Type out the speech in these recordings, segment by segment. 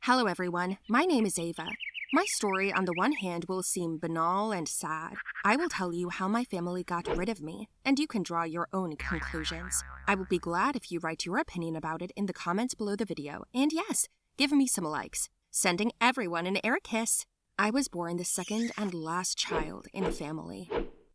Hello everyone, my name is Ava. My story on the one hand will seem banal and sad. I will tell you how my family got rid of me, and you can draw your own conclusions. I will be glad if you write your opinion about it in the comments below the video, and yes, give me some likes. Sending everyone an air kiss. I was born the second and last child in the family.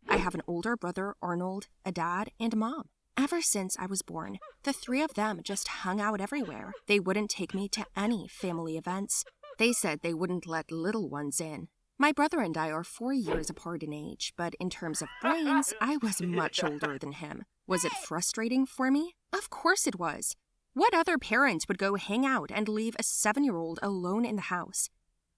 I have an older brother, Arnold, a dad, and a mom. Ever since I was born, the three of them just hung out everywhere. They wouldn't take me to any family events. They said they wouldn't let little ones in. My brother and I are 4 years apart in age, but in terms of brains, I was much older than him. Was it frustrating for me? Of course it was. What other parent would go hang out and leave a 7-year-old alone in the house?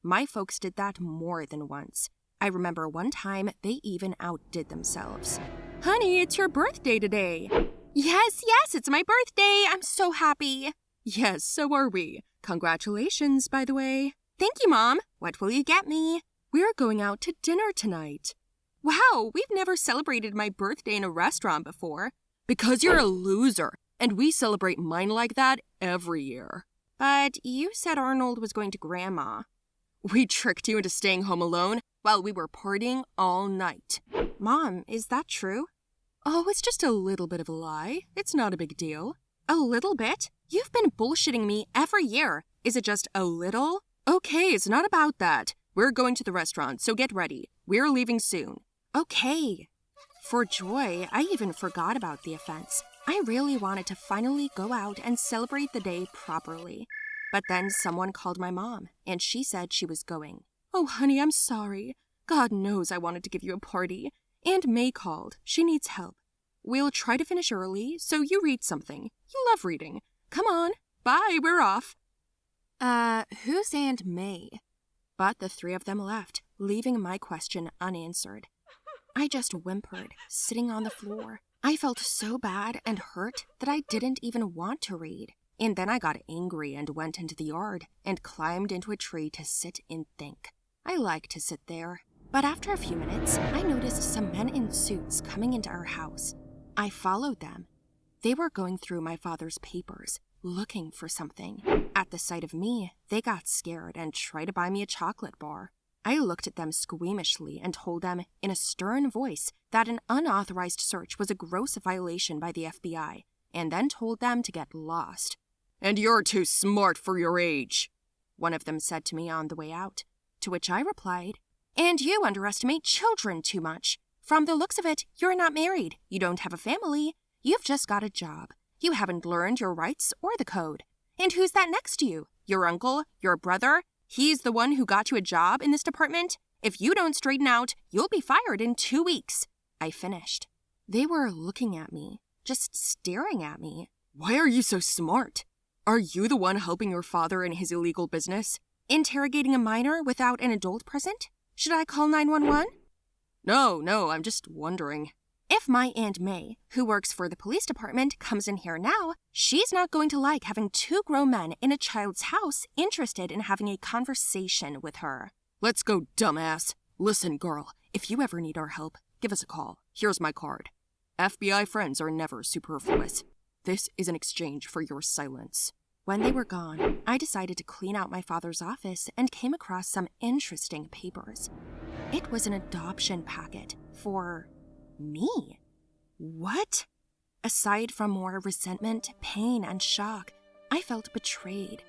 My folks did that more than once. I remember one time they even outdid themselves. Honey, it's your birthday today. Yes, it's my birthday. I'm so happy. Yes, so are we. Congratulations, by the way. Thank you, Mom. What will you get me? We're going out to dinner tonight. Wow, we've never celebrated my birthday in a restaurant before. Because you're a loser, and we celebrate mine like that every year. But you said Arnold was going to Grandma. We tricked you into staying home alone while we were partying all night. Mom, is that true? Oh, it's just a little bit of a lie. It's not a big deal. A little bit? You've been bullshitting me every year. Is it just a little? Okay, it's not about that. We're going to the restaurant, so get ready. We're leaving soon. Okay. For joy, I even forgot about the offense. I really wanted to finally go out and celebrate the day properly. But then someone called my mom, and she said she was going. Oh, honey, I'm sorry. God knows I wanted to give you a party. And May called. She needs help. We'll try to finish early, so you read something. You love reading. Come on. Bye, we're off. Who's Aunt May? But the three of them left, leaving my question unanswered. I just whimpered, sitting on the floor. I felt so bad and hurt that I didn't even want to read. And then I got angry and went into the yard and climbed into a tree to sit and think. I like to sit there. But after a few minutes, I noticed some men in suits coming into our house. I followed them. They were going through my father's papers, looking for something. At the sight of me, they got scared and tried to buy me a chocolate bar. I looked at them squeamishly and told them in a stern voice that an unauthorized search was a gross violation by the FBI, and then told them to get lost. And you're too smart for your age, one of them said to me on the way out, to which I replied, and you underestimate children too much. From the looks of it, you're not married, you don't have a family, you've just got a job. You haven't learned your rights or the code. And who's that next to you? Your uncle? Your brother? He's the one who got you a job in this department? If you don't straighten out, you'll be fired in 2 weeks. I finished. They were looking at me, just staring at me. Why are you so smart? Are you the one helping your father in his illegal business? Interrogating a minor without an adult present? Should I call 911? No, I'm just wondering. If my Aunt May, who works for the police department, comes in here now, she's not going to like having 2 grown men in a child's house interested in having a conversation with her. Let's go, dumbass. Listen, girl, if you ever need our help, give us a call. Here's my card. FBI friends are never superfluous. This is an exchange for your silence. When they were gone, I decided to clean out my father's office and came across some interesting papers. It was an adoption packet for me. What? Aside from more resentment, pain, and shock, I felt betrayed.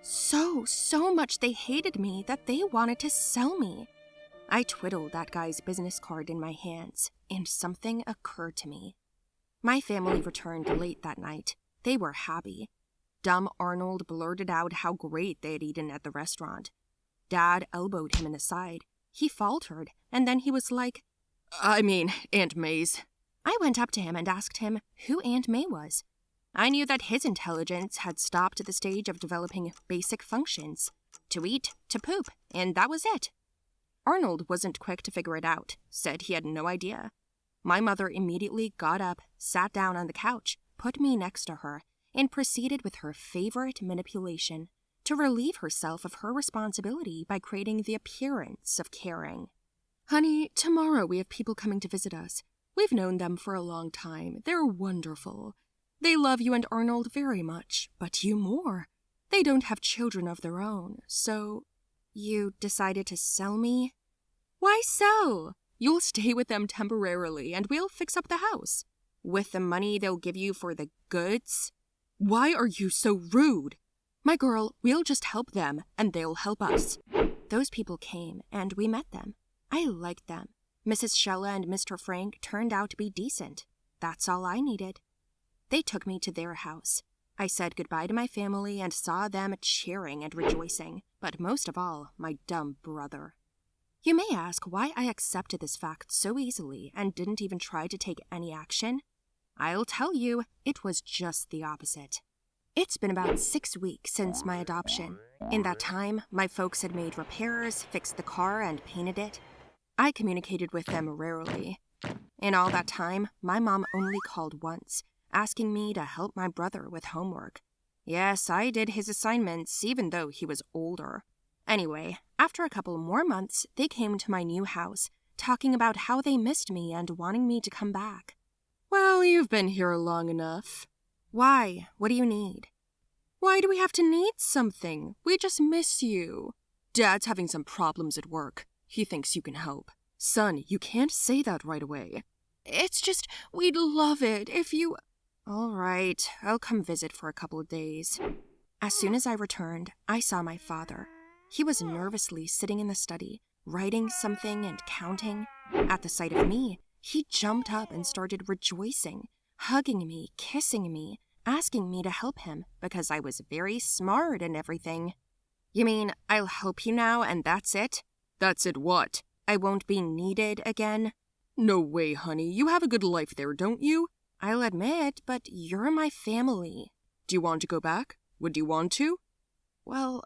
So much they hated me that they wanted to sell me. I twiddled that guy's business card in my hands, and something occurred to me. My family returned late that night. They were happy. Dumb Arnold blurted out how great they had eaten at the restaurant. Dad elbowed him in the side. He faltered, and then he was like, Aunt May's. I went up to him and asked him who Aunt May was. I knew that his intelligence had stopped at the stage of developing basic functions. To eat, to poop, and that was it. Arnold wasn't quick to figure it out, said he had no idea. My mother immediately got up, sat down on the couch, put me next to her, and proceeded with her favorite manipulation to relieve herself of her responsibility by creating the appearance of caring. Honey, tomorrow we have people coming to visit us. We've known them for a long time. They're wonderful. They love you and Arnold very much, but you more. They don't have children of their own, so you decided to sell me? Why sell? You'll stay with them temporarily and we'll fix up the house. With the money they'll give you for the goods? Why are you so rude? My girl, we'll just help them and they'll help us. Those people came and we met them. I liked them. Mrs. Shella and Mr. Frank turned out to be decent. That's all I needed. They took me to their house. I said goodbye to my family and saw them cheering and rejoicing, but most of all, my dumb brother. You may ask why I accepted this fact so easily and didn't even try to take any action. I'll tell you, it was just the opposite. It's been about 6 weeks since my adoption. In that time, my folks had made repairs, fixed the car, and painted it. I communicated with them rarely. In all that time, my mom only called once, asking me to help my brother with homework. Yes, I did his assignments, even though he was older. Anyway, after a couple more months, they came to my new house, talking about how they missed me and wanting me to come back. Well, you've been here long enough. Why? What do you need? Why do we have to need something? We just miss you. Dad's having some problems at work. He thinks you can help. Son, you can't say that right away. It's just, we'd love it if you... All right, I'll come visit for a couple of days. As soon as I returned, I saw my father. He was nervously sitting in the study, writing something and counting. At the sight of me, he jumped up and started rejoicing, hugging me, kissing me, asking me to help him because I was very smart and everything. You mean I'll help you now and that's it? That's it what? I won't be needed again? No way, honey. You have a good life there, don't you? I'll admit, but you're my family. Do you want to go back? Would you want to? Well,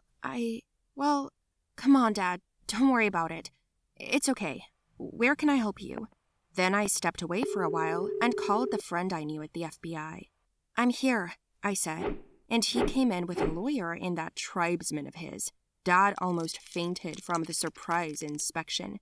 come on, Dad. Don't worry about it. It's okay. Where can I help you? Then I stepped away for a while and called the friend I knew at the FBI. I'm here, I said, and he came in with a lawyer and that tribesman of his. Dad almost fainted from the surprise inspection.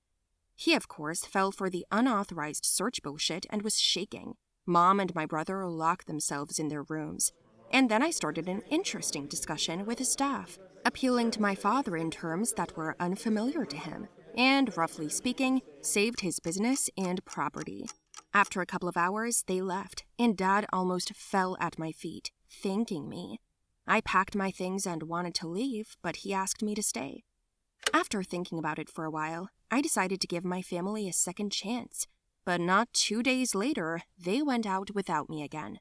He, of course, fell for the unauthorized search bullshit and was shaking. Mom and my brother locked themselves in their rooms. And then I started an interesting discussion with his staff, appealing to my father in terms that were unfamiliar to him, and, roughly speaking, saved his business and property. After a couple of hours, they left, and Dad almost fell at my feet, thanking me. I packed my things and wanted to leave, but he asked me to stay. After thinking about it for a while, I decided to give my family a second chance. But not 2 days later, they went out without me again.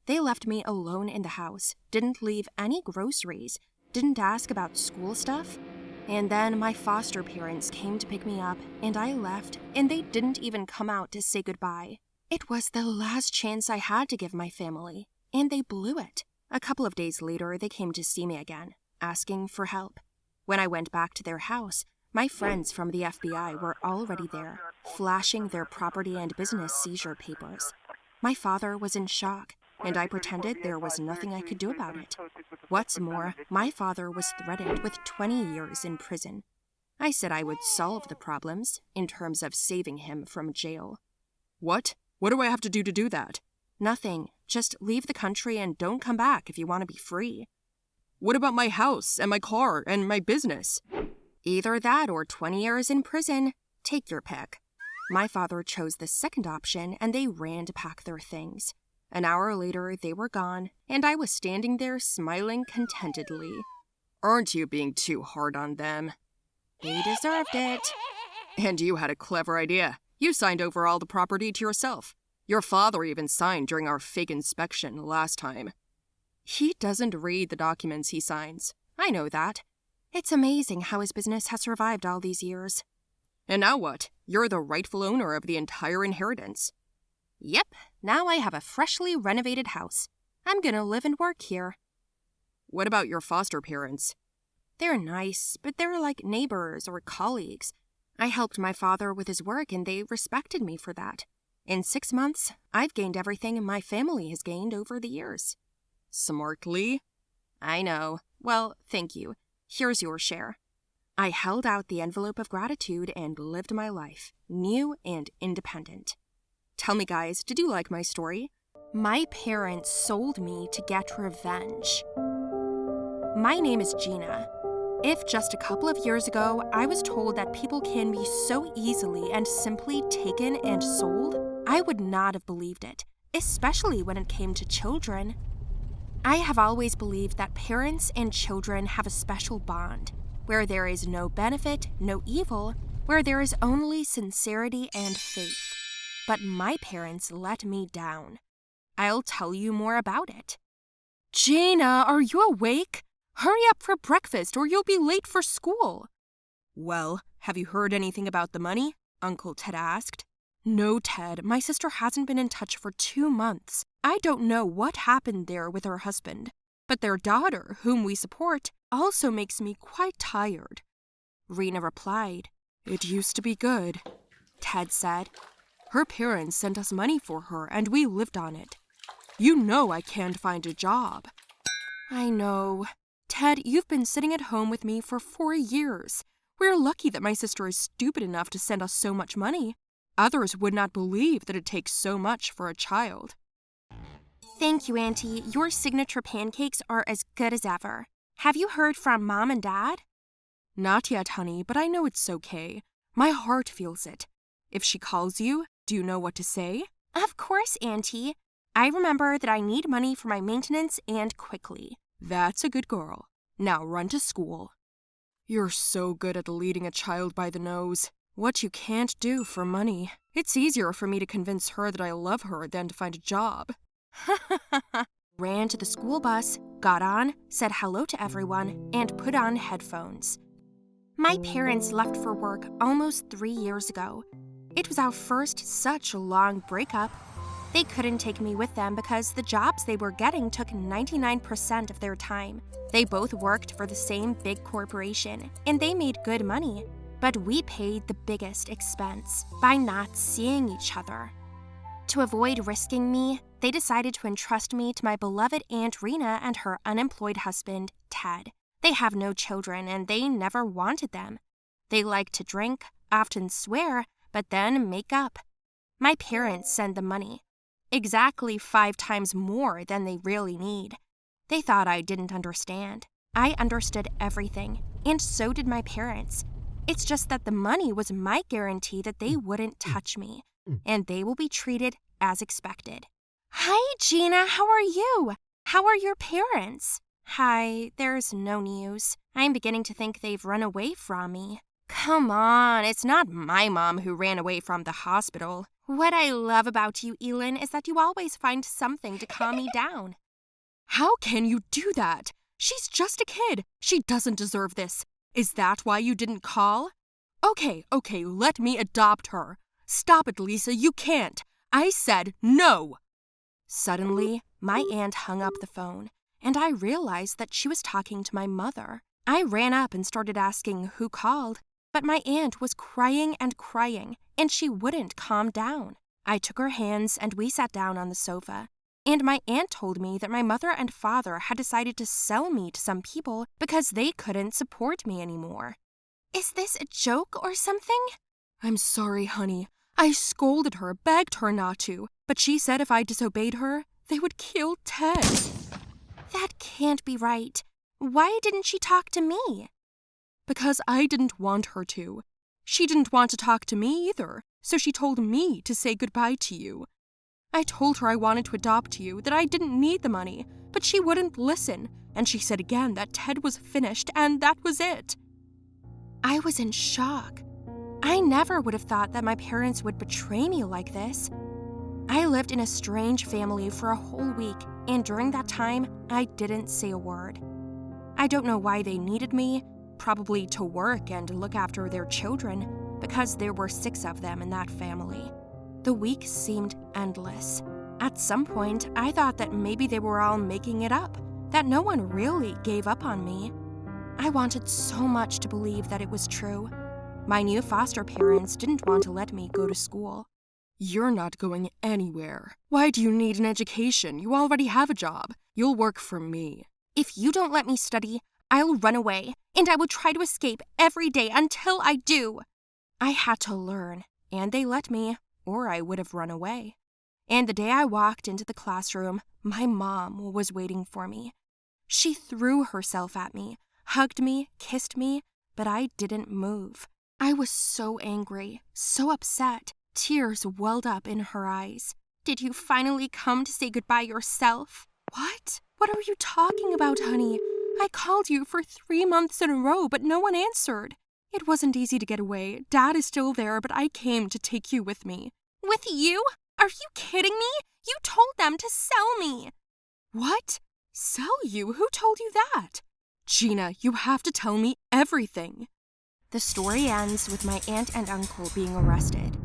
They left me alone in the house, didn't leave any groceries, didn't ask about school stuff. And then my foster parents came to pick me up, and I left, and they didn't even come out to say goodbye. It was the last chance I had to give my family, and they blew it. A couple of days later, they came to see me again, asking for help. When I went back to their house, my friends from the FBI were already there, flashing their property and business seizure papers. My father was in shock, and I pretended there was nothing I could do about it. What's more, my father was threatened with 20 years in prison. I said I would solve the problems in terms of saving him from jail. What? What do I have to do that? Nothing. Just leave the country and don't come back if you want to be free. What about my house and my car and my business? Either that or 20 years in prison. Take your pick. My father chose the second option and they ran to pack their things. An hour later, they were gone, and I was standing there smiling contentedly. Aren't you being too hard on them? They deserved it. And you had a clever idea. You signed over all the property to yourself. Your father even signed during our fake inspection last time. He doesn't read the documents he signs. I know that. It's amazing how his business has survived all these years. And now what? You're the rightful owner of the entire inheritance. Yep, now I have a freshly renovated house. I'm gonna live and work here. What about your foster parents? They're nice, but they're like neighbors or colleagues. I helped my father with his work and they respected me for that. In 6 months, I've gained everything my family has gained over the years. Smartly? I know. Well, thank you. Here's your share. I held out the envelope of gratitude and lived my life, new and independent. Tell me, guys, did you like my story? My parents sold me to get revenge. My name is Gina. If just a couple of years ago I was told that people can be so easily and simply taken and sold, I would not have believed it, especially when it came to children. I have always believed that parents and children have a special bond, where there is no benefit, no evil, where there is only sincerity and faith. But my parents let me down. I'll tell you more about it. Gina, are you awake? Hurry up for breakfast or you'll be late for school. Well, have you heard anything about the money? Uncle Ted asked. No, Ted, my sister hasn't been in touch for 2 months. I don't know what happened there with her husband, but their daughter, whom we support, also makes me quite tired. Rena replied. It used to be good, Ted said. Her parents sent us money for her and we lived on it. You know I can't find a job. I know. Ted, you've been sitting at home with me for 4 years. We're lucky that my sister is stupid enough to send us so much money. Others would not believe that it takes so much for a child. Thank you, Auntie. Your signature pancakes are as good as ever. Have you heard from Mom and Dad? Not yet, honey, but I know it's okay. My heart feels it. If she calls you, do you know what to say? Of course, Auntie. I remember that I need money for my maintenance and quickly. That's a good girl. Now run to school. You're so good at leading a child by the nose. What you can't do for money. It's easier for me to convince her that I love her than to find a job. Ran to the school bus, got on, said hello to everyone, and put on headphones. My parents left for work almost 3 years ago. It was our first such a long breakup. They couldn't take me with them because the jobs they were getting took 99% of their time. They both worked for the same big corporation, and they made good money. But we paid the biggest expense by not seeing each other. To avoid risking me, they decided to entrust me to my beloved Aunt Rena and her unemployed husband, Ted. They have no children, and they never wanted them. They like to drink, often swear, but then make up. My parents send the money. Exactly 5 times more than they really need. They thought I didn't understand. I understood everything, and so did my parents. It's just that the money was my guarantee that they wouldn't touch me, and they will be treated as expected. Hi, Gina, how are you? How are your parents? Hi, there's no news. I'm beginning to think they've run away from me. Come on, it's not my mom who ran away from the hospital. What I love about you, Elin, is that you always find something to calm me down. How can you do that? She's just a kid. She doesn't deserve this. Is that why you didn't call? Okay, let me adopt her. Stop it, Lisa, you can't. I said no. Suddenly, my aunt hung up the phone, and I realized that she was talking to my mother. I ran up and started asking who called, but my aunt was crying, and she wouldn't calm down. I took her hands and we sat down on the sofa. And my aunt told me that my mother and father had decided to sell me to some people because they couldn't support me anymore. Is this a joke or something? I'm sorry, honey. I scolded her, begged her not to, but she said if I disobeyed her, they would kill Ted. That can't be right. Why didn't she talk to me? Because I didn't want her to. She didn't want to talk to me either, so she told me to say goodbye to you. I told her I wanted to adopt you, that I didn't need the money, but she wouldn't listen, and she said again that Ted was finished, and that was it. I was in shock. I never would have thought that my parents would betray me like this. I lived in a strange family for a whole week, and during that time, I didn't say a word. I don't know why they needed me, probably to work and look after their children, because there were 6 of them in that family. The week seemed endless. At some point, I thought that maybe they were all making it up, that no one really gave up on me. I wanted so much to believe that it was true. My new foster parents didn't want to let me go to school. You're not going anywhere. Why do you need an education? You already have a job. You'll work for me. If you don't let me study, I'll run away, and I will try to escape every day until I do. I had to learn, and they let me, or I would have run away. And the day I walked into the classroom, my mom was waiting for me. She threw herself at me, hugged me, kissed me, but I didn't move. I was so angry, so upset. Tears welled up in her eyes. Did you finally come to say goodbye yourself? What? What are you talking about, honey? I called you for 3 months in a row, but no one answered. It wasn't easy to get away. Dad is still there, but I came to take you with me. With you? Are you kidding me? You told them to sell me. What? Sell you? Who told you that? Gina, you have to tell me everything. The story ends with my aunt and uncle being arrested.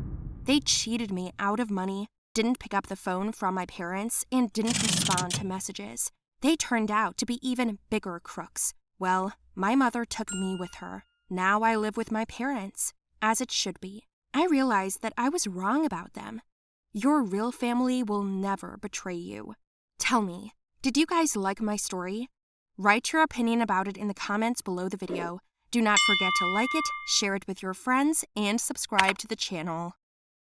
They cheated me out of money, didn't pick up the phone from my parents, and didn't respond to messages. They turned out to be even bigger crooks. Well, my mother took me with her. Now I live with my parents, as it should be. I realized that I was wrong about them. Your real family will never betray you. Tell me, did you guys like my story? Write your opinion about it in the comments below the video. Do not forget to like it, share it with your friends, and subscribe to the channel.